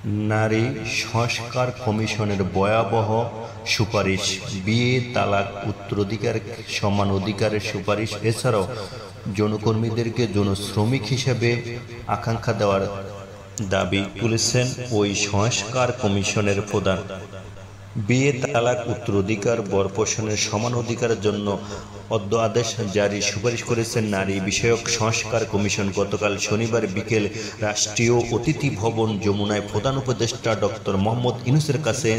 নারী সংস্কার কমিশনের ভয়াবহ সুপারিশ, বিয়ে, তালাক, উত্তরাধিকার, সমান অধিকারের সুপারিশ, এছাড়াও যৌনকর্মীদেরকে যৌন শ্রমিক হিসেবে আকাঙ্ক্ষা দেওয়ার দাবি তুলেছেন ওই সংস্কার কমিশনের প্রধান। বিয়ে, তালাক, উত্তরাধিকার, বরপোষণের সমান অধিকারের জন্য অধ্যাদেশ জারি সুপারিশ করেছেন নারী বিষয়ক সংস্কার কমিশন। গতকাল শনিবার বিকেল রাষ্ট্রীয় অতিথি ভবন যমুনায় প্রধান উপদেষ্টা ডক্টর মোহাম্মদ ইউনূসের কাছে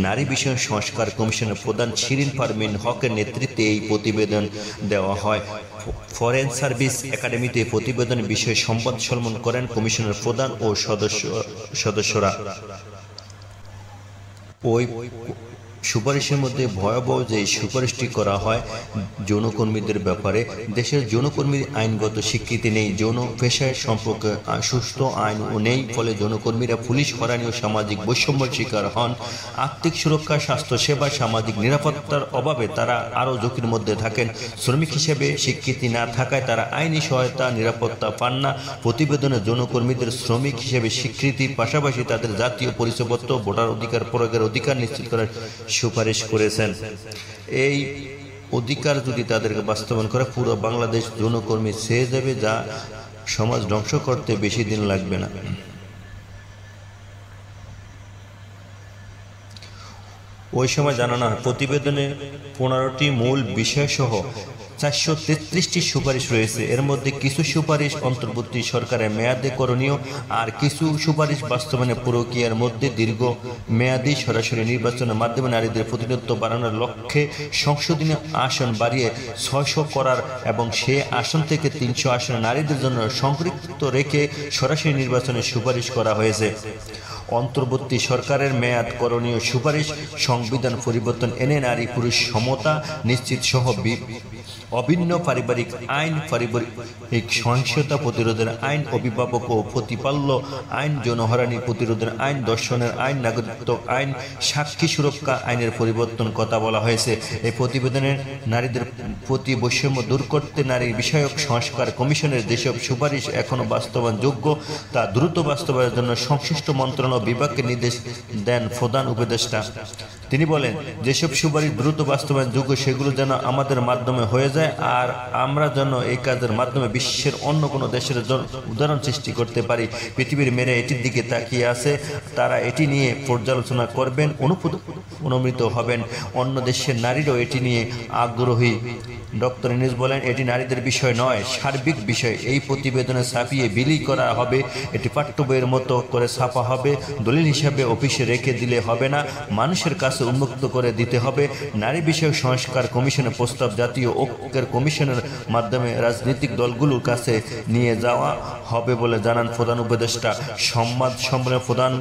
নারী বিষয়ক সংস্কার কমিশনের প্রধান শিরিন ফারমিন হকের নেতৃত্বে এই প্রতিবেদন দেওয়া হয়। ফরেন সার্ভিস একাডেমিতে প্রতিবেদন বিষয়ে সংবাদ সম্মেলন করেন কমিশনের প্রধান ও সদস্যরা। ওই সুপারিশের মধ্যে ভয়াবহ যে সুপারিশটি করা হয় যৌনকর্মীদের ব্যাপারে, দেশের যৌনকর্মীর আইনগত স্বীকৃতি নেই, যৌন পেশায় সম্পর্কে সুস্থ আইনও নেই, ফলে যৌনকর্মীরা পুলিশ হয়রানি ও সামাজিক বৈষম্যের শিকার হন। আর্থিক সুরক্ষা, স্বাস্থ্যসেবা, সামাজিক নিরাপত্তার অভাবে তারা আরও ঝুঁকির মধ্যে থাকেন। শ্রমিক হিসেবে স্বীকৃতি না থাকায় তারা আইনি সহায়তা, নিরাপত্তা পান না। প্রতিবেদনে যৌনকর্মীদের শ্রমিক হিসেবে স্বীকৃতির পাশাপাশি তাদের জাতীয় পরিচয়পত্র, ভোটার অধিকার প্রয়োগের অধিকার নিশ্চিত করার সুপারিশ করেছেন। এই অধিকার যদি তাদেরকে বাস্তবায়ন করে, পুরো বাংলাদেশ যৌনকর্মী ছেয়ে যাবে, যা সমাজ ধ্বংস করতে বেশি দিন লাগবে না। ওই সময় জানানো হয়, প্রতিবেদনে 15টি মূল বিষয়সহ 433টি সুপারিশ রয়েছে। এর মধ্যে কিছু সুপারিশ অন্তর্বর্তী সরকারের মেয়াদে করণীয়, আর কিছু সুপারিশ বাস্তবায়নের প্রক্রিয়ার মধ্যে দীর্ঘ মেয়াদী সরাসরি নির্বাচনের মাধ্যমে নারীদের প্রতিনিধিত্ব বাড়ানোর লক্ষ্যে সংসদীয় আসন বাড়িয়ে 600 করার এবং সে আসন থেকে 300 আসনে নারীদের জন্য সংরক্ষিত রেখে সরাসরি নির্বাচনের সুপারিশ করা হয়েছে। অন্তর্বর্তী সরকারের মেয়াদ করণীয় সুপারিশ, সংবিধান পরিবর্তন এনে নারী পুরুষ সমতা নিশ্চিত সহ অভিন্ন পারিবারিক আইন, পারিবারিক সহিংসতা প্রতিরোধের আইন, অভিভাবক ও প্রতিপাল্য আইন, যৌনহরানি প্রতিরোধের আইন, ধর্ষণের আইন, নাগরিকত্ব আইন, সাক্ষী সুরক্ষা আইনের পরিবর্তন কথা বলা হয়েছে। এই প্রতিবেদনের নারীদের প্রতি বৈষম্য দূর করতে নারী বিষয়ক সংস্কার কমিশনের যেসব সুপারিশ এখনও বাস্তবায়নযোগ্য তা দ্রুত বাস্তবায়নের জন্য সংশ্লিষ্ট মন্ত্রণালয় বিভাগকে নির্দেশ দেন প্রধান উপদেষ্টা। তিনি বলেন, যেসব সুপারিশ দ্রুত বাস্তবায়নযোগ্য সেগুলো যেন আমাদের মাধ্যমে হয়ে যায়, আর আমরা যেন এই কাজের মাধ্যমে বিশ্বের অন্য কোনো দেশের উদাহরণ সৃষ্টি করতে পারি। পৃথিবীর মেয়েরা এটির দিকে তাকিয়ে আছে, তারা এটি নিয়ে পর্যালোচনা করবেন, অনুপ্রাণিত হবেন। অন্য দেশের নারীরাও এটি নিয়ে আগ্রহী। ডক্টর ইউনূস বলেন, এটি নারীদের বিষয় নয়, সার্বিক বিষয়। এই প্রতিবেদনে ছাপিয়ে বিলি করা হবে, এটি পাঠ্য বইয়ের মতো করে ছাপা হবে, দলিল হিসাবে অফিসে রেখে দিলে হবে না, মানুষের কাছে উন্মুক্ত করে দিতে হবে। নারী বিষয়ক সংস্কার কমিশনের প্রস্তাব জাতীয় ঐক্যের কমিশনের মাধ্যমে রাজনৈতিক দলগুলোর কাছে নিয়ে যাওয়া হবে বলে জানান প্রধান উপদেষ্টা। সংবাদ সম্মেলনে প্রধান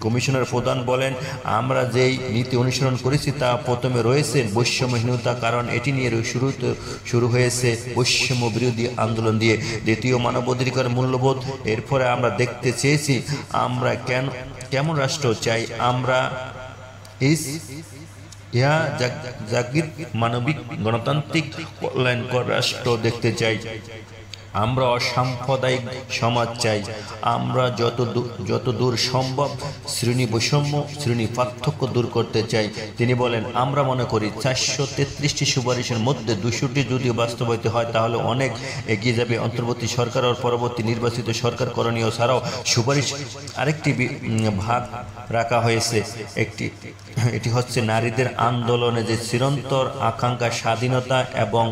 কমিশনার প্রধান বলেন, আমরা যেই নীতি অনুসরণ করেছি তা প্রথমে রয়েছে বৈষম্যহীনতা, কারণ এটি নিয়ে শুরু হয়েছে বৈষম্য বিরোধী আন্দোলন দিয়ে। দ্বিতীয়, মানবাধিকার মূল্যবোধ। এরপরে আমরা দেখতে চেয়েছি আমরা কেমন রাষ্ট্র চাই। আমরা জাগির মানবিক গণতান্ত্রিক কল্যাণকর রাষ্ট্র দেখতে চাই। আমরা অসাম্প্রদায়িক সমাজ চাই। আমরা যত দূর সম্ভব শ্রেণী বৈষম্য, শ্রেণী পার্থক্য দূর করতে চাই। তিনি বলেন, আমরা মনে করি 433টি সুপারিশের মধ্যে 200টি যদি বাস্তবায়িত হয় তাহলে অনেক এগিয়ে যাবে অন্তর্বর্তী সরকার ও পরবর্তী নির্বাচিত সরকার। করণীয় ছাড়াও সুপারিশ আরেকটি ভাগ রাখা হয়েছে। এটি হচ্ছে নারীদের আন্দোলনে যে চিরন্তর আকাঙ্ক্ষা, স্বাধীনতা এবং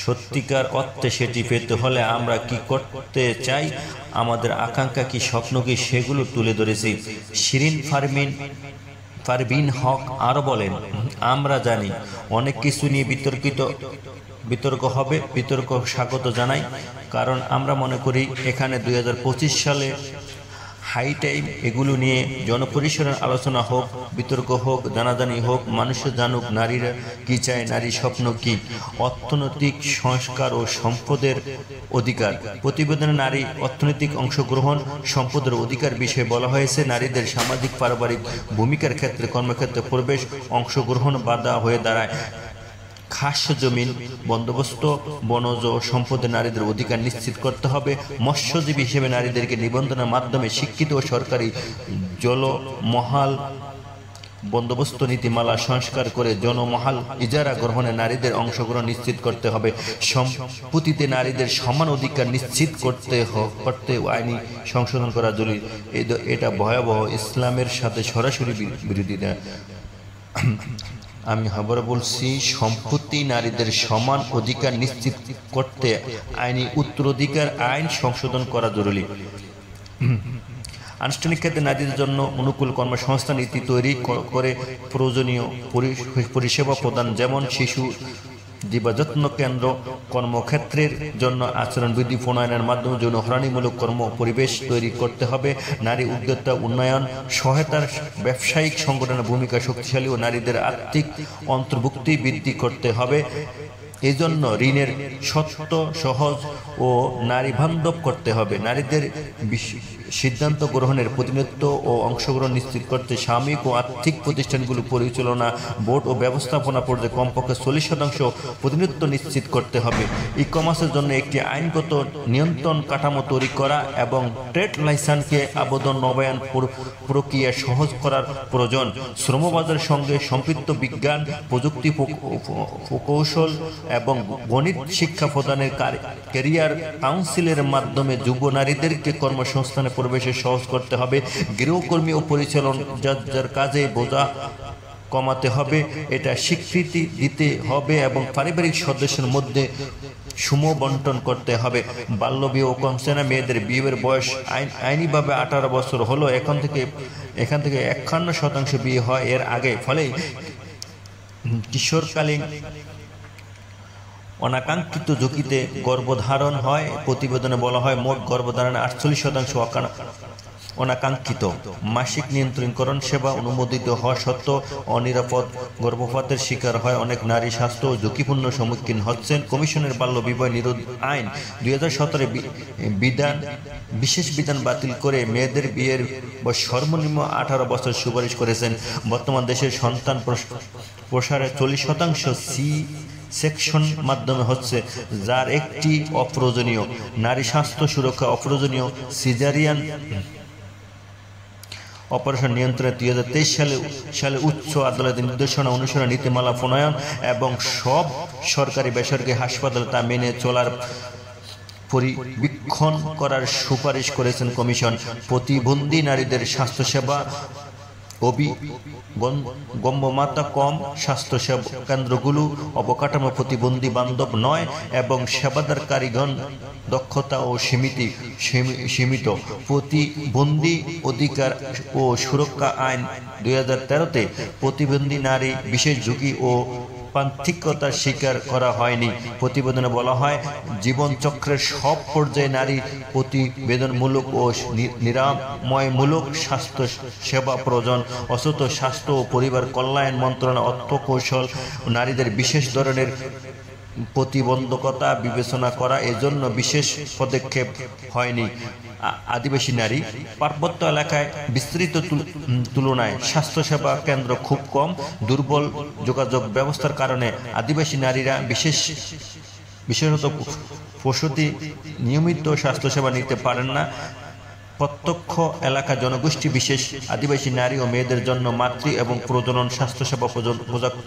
সত্যিকার অর্থে সেটি পেতে হলে আমরা কি করতে চাই, আমাদের আকাঙ্ক্ষা কি, স্বপ্ন কি, সেগুলো তুলে ধরেছি। শিরিন ফারমিন হক আরও বলেন, আমরা জানি অনেক কিছু নিয়ে বিতর্ক হবে, বিতর্ক স্বাগত জানাই, কারণ আমরা মনে করি এখানে 2025 সালে হাই টাইম এগুলো নিয়ে জনপরিসরের আলোচনা হোক, বিতর্ক হোক, জানাজানি হোক, মানুষ জানুক নারীরা কি চায়, নারী স্বপ্ন কি। অর্থনৈতিক সংস্কার ও সম্পদের অধিকার। প্রতিবেদনে নারী অর্থনৈতিক অংশগ্রহণ, সম্পদের অধিকার বিষয়ে বলা হয়েছে, নারীদের সামাজিক পারিবারিক ভূমিকার ক্ষেত্রে কর্মক্ষেত্রে প্রবেশ, অংশগ্রহণ বাধা হয়ে দাঁড়ায়। খাস জমিন বন্দোবস্ত, বনজ সম্পদে নারীদের অধিকার নিশ্চিত করতে হবে। মৎস্যজীবী হিসেবে নারীদেরকে নিবন্ধনের মাধ্যমে শিক্ষিত ও সরকারি জলমহাল বন্দোবস্ত নীতিমালা সংস্কার করে জনমহাল ইজারা গ্রহণে নারীদের অংশগ্রহণ নিশ্চিত করতে হবে। সম্পত্তিতে নারীদের সমান অধিকার নিশ্চিত করতে আইনি সংশোধন করা জরুরি। এটা ভয়াবহ, ইসলামের সাথে সরাসরি বিরোধিতা। আমি আবার বলছি, সম্পত্তি নারীদের সমান অধিকার নিশ্চিত করতে আইনি উত্তরাধিকার আইন সংশোধন করা জরুরি। আনুষ্ঠানিক ক্ষেত্রে নারীদের জন্য অনুকূল কর্মসংস্থান নীতি তৈরি করে প্রয়োজনীয় পরিষেবা প্রদান, যেমন শিশু দিবাযত্ন কেন্দ্র, কর্মক্ষেত্রের জন্য আচরণবিধি প্রণয়নের মাধ্যমে যৌন হয়রানিমূলক কর্ম পরিবেশ তৈরি করতে হবে। নারী উদ্যোক্তা উন্নয়ন সহায়তার ব্যবসায়িক সংগঠনের ভূমিকা শক্তিশালী ও নারীদের আর্থিক অন্তর্ভুক্তি বৃদ্ধি করতে হবে। এই জন্য ঋণের সত্য সহজ ও নারী বান্ধব করতে হবে। নারীদের সিদ্ধান্ত গ্রহণের প্রতিনিধিত্ব ও অংশগ্রহণ নিশ্চিত করতে সাময়িক ও আর্থিক প্রতিষ্ঠানগুলো পরিচালনা বোর্ড ও ব্যবস্থাপনা পর্যায়ে কমপক্ষে 40% প্রতিনিধিত্ব নিশ্চিত করতে হবে। ই কমার্সের জন্য একটি আইনগত নিয়ন্ত্রণ কাঠামো তৈরি করা এবং ট্রেড লাইসেন্সকে আবেদন নবায়ন প্রক্রিয়া সহজ করার প্রয়োজন। শ্রমবাজারের সঙ্গে সম্পৃক্ত বিজ্ঞান, প্রযুক্তি, প্রকৌশল এবং গণিত শিক্ষা প্রদানের ক্যারিয়ার কাউন্সিলের মাধ্যমে যুব নারীদেরকে কর্মসংস্থানে প্রবেশে সহজ করতে হবে। গৃহকর্মী ও পরিচালনার কাজে বোঝা কমাতে হবে, এটা স্বীকৃতি দিতে হবে এবং পারিবারিক সদস্যের মধ্যে সুম বন্টন করতে হবে। বাল্যবিবাহ কমছে না, মেয়েদের বিয়ের বয়স আইনিভাবে 18 বছর হলো, এখান থেকে 51% বিয়ে হয় এর আগে। ফলে কিশোরকালীন অনাকাঙ্ক্ষিত ঝুঁকিতে গর্ভধারণ হয়। প্রতিবেদনে বলা হয়, মোট গর্ভধারণে 48% অনাকাঙ্ক্ষিত। মাসিক নিয়ন্ত্রণকরণ সেবা অনুমোদিত হওয়া সত্ত্বেও অনিরাপদ গর্ভপাতের শিকার হয় অনেক নারী। স্বাস্থ্য ও ঝুঁকিপূর্ণ সম্মুখীন হচ্ছেন। কমিশনের বাল্য বিবাহ নিরোধ আইন 2017 বিশেষ বিধান বাতিল করে মেয়েদের বিয়ের বয়স সর্বনিম্ন 18 বছর সুপারিশ করেছেন। বর্তমান দেশের সন্তান প্রসারে 40% সেকশন মাধ্যমে হচ্ছে, যার একটি অপ্রয়োজনীয়। নারী স্বাস্থ্য সুরক্ষা অপ্রয়োজনীয় সিজারিয়ান অপারেশন নিয়ন্ত্রণে 2023 সালে উচ্চ আদালতের নির্দেশনা অনুসরণ নীতিমালা প্রণয়ন এবং সব সরকারি বেসরকারি হাসপাতালে তা মেনে চলার পরিবীক্ষণ করার সুপারিশ করেছেন কমিশন। প্রতিবন্ধী নারীদের স্বাস্থ্যসেবা গম্যমাত্রা কম, স্বাস্থ্যসেবা কেন্দ্রগুলো অবকাঠামো প্রতিবন্ধী বান্ধব নয় এবং সেবাদারকারীগণ দক্ষতা ও সীমিত। প্রতিবন্ধী অধিকার ও সুরক্ষা আইন 2013-তে প্রতিবন্ধী নারী বিশেষ ঝুঁকি ও প্রান্তিকতার শিকার করা হয়নি। প্রতিবেদনে বলা হয়, জীবনচক্রের সব পর্যায়ে নারী প্রতিবেদনমূলক ও নিরাময়মূলক স্বাস্থ্য সেবা প্রয়োজন। অথচ স্বাস্থ্য ও পরিবার কল্যাণ মন্ত্রণালয় অর্থ কৌশল নারীদের বিশেষ ধরনের প্রতিবন্ধকতা বিবেচনা করা এজন্য বিশেষ পদক্ষেপ হয়নি। আদিবাসী নারী পার্বত্য এলাকায় বিস্তৃত তুলনায় স্বাস্থ্যসেবা কেন্দ্র খুব কম। দুর্বল যোগাযোগ ব্যবস্থার কারণে আদিবাসী নারীরা বিশেষত প্রসূতি নিয়মিত স্বাস্থ্যসেবা নিতে পারেন না। প্রত্যক্ষ এলাকা জনগোষ্ঠী বিশেষ আদিবাসী নারী ও মেয়েদের জন্য মাতৃ এবং প্রজনন স্বাস্থ্যসেবা পর্যাপ্ত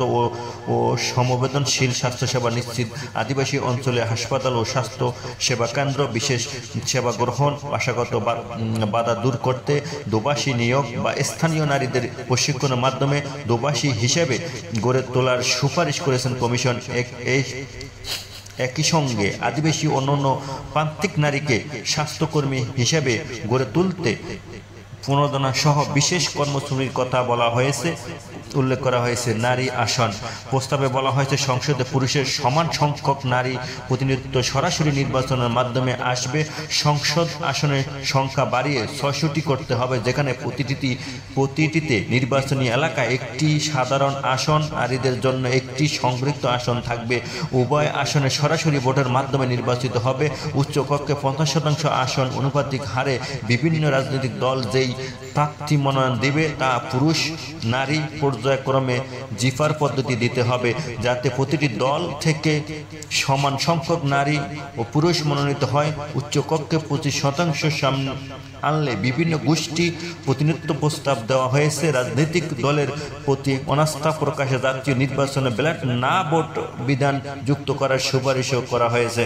ও সমবেদনশীল স্বাস্থ্যসেবা নিশ্চিত। আদিবাসী অঞ্চলে হাসপাতাল ও স্বাস্থ্য সেবা কেন্দ্র বিশেষ সেবা গ্রহণ, ভাষাগত বাধা দূর করতে দোভাষী নিয়োগ বা স্থানীয় নারীদের প্রশিক্ষণের মাধ্যমে দোভাষী হিসেবে গড়ে তোলার সুপারিশ করেছেন কমিশন। একই সঙ্গে আদিবাসী অন্যান্য প্রান্তিক নারীকে স্বাস্থ্যকর্মী হিসেবে গড়ে তুলতে পুনর্দনা সহ বিশেষ কর্মসূচির কথা উল্লেখ করা হয়েছে। নারী আসন প্রস্তাবে বলা হয়েছে, সংসদে পুরুষের সমান সংখ্যক নারী প্রতিনিধিত্ব সরাসরি নির্বাচনের মাধ্যমে আসবে। সংসদ আসনের সংখ্যা বাড়িয়ে ৬৬টি করতে হবে, যেখানে প্রতিটিতে নির্বাচনী এলাকায় একটি সাধারণ আসন, নারীদের জন্য একটি সংরক্ষিত আসন থাকবে। উভয় আসনে সরাসরি ভোটের মাধ্যমে নির্বাচিত হবে। উচ্চকক্ষে 50% আসন অনুপাতিক হারে বিভিন্ন রাজনৈতিক দল যেই প্রার্থী মনোনয়ন দেবে তা পুরুষ নারী পর্যায়ক্রমে জিফার পদ্ধতি দিতে হবে, যাতে প্রতিটি দল থেকে সমান সংখ্যক নারী ও পুরুষ মনোনীত হয়। উচ্চকক্ষে 25% সামনে আনলে বিভিন্ন গোষ্ঠী প্রতিনিধিত্ব প্রস্তাব দেওয়া হয়েছে। রাজনৈতিক দলের প্রতি অনাস্থা প্রকাশে জাতীয় নির্বাচনে ব্যালট না ভোট বিধান যুক্ত করার সুপারিশও করা হয়েছে।